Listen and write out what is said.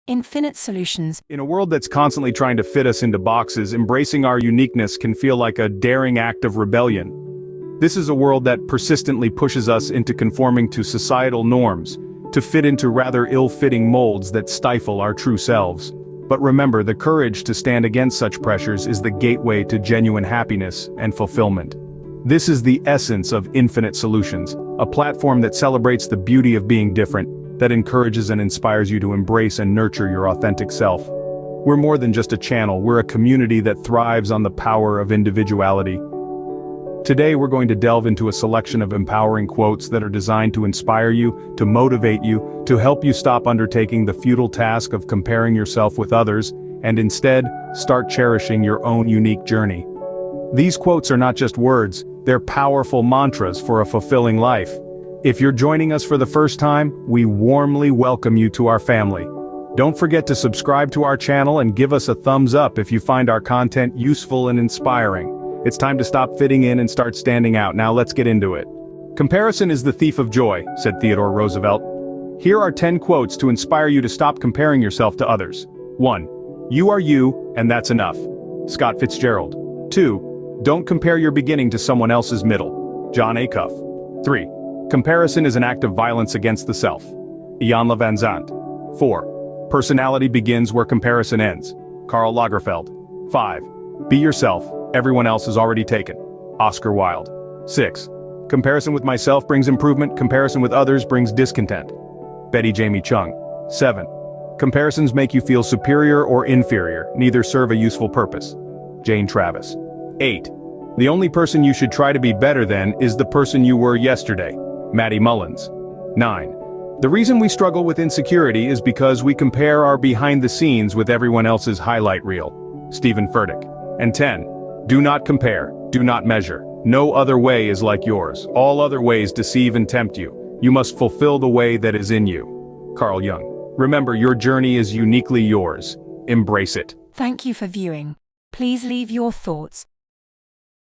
Infinite solutions. In a world that's constantly trying to fit us into boxes, embracing our uniqueness can feel like a daring act of rebellion. This is a world that persistently pushes us into conforming to societal norms, to fit into rather ill-fitting molds that stifle our true selves. But remember, the courage to stand against such pressures is the gateway to genuine happiness and fulfillment. This is the essence of Infinite Solutions, a platform that celebrates the beauty of being different, that encourages and inspires you to embrace and nurture your authentic self. We're more than just a channel, we're a community that thrives on the power of individuality. Today we're going to delve into a selection of empowering quotes that are designed to inspire you, to motivate you, to help you stop undertaking the futile task of comparing yourself with others, and instead, start cherishing your own unique journey. These quotes are not just words, they're powerful mantras for a fulfilling life. If you're joining us for the first time, we warmly welcome you to our family. Don't forget to subscribe to our channel and give us a thumbs up if you find our content useful and inspiring. It's time to stop fitting in and start standing out. Now let's get into it. Comparison is the thief of joy, said Theodore Roosevelt. Here are 10 quotes to inspire you to stop comparing yourself to others. 1. You are you, and that's enough. Scott Fitzgerald. 2. Don't compare your beginning to someone else's middle. John Acuff. 3. Comparison is an act of violence against the self. Ian Van Zandt. 4. Personality begins where comparison ends. Karl Lagerfeld. 5. Be yourself, everyone else is already taken. Oscar Wilde. 6. Comparison with myself brings improvement, comparison with others brings discontent. Betty Jamie Chung. 7. Comparisons make you feel superior or inferior, neither serve a useful purpose. Jane Travis. 8. The only person you should try to be better than is the person you were yesterday. Maddie Mullins. 9. The reason we struggle with insecurity is because we compare our behind the scenes with everyone else's highlight reel. Stephen Furtick. And 10. Do not compare, do not measure. No other way is like yours. All other ways deceive and tempt you. You must fulfill the way that is in you. Carl Jung. Remember, your journey is uniquely yours. Embrace it. Thank you for viewing. Please leave your thoughts,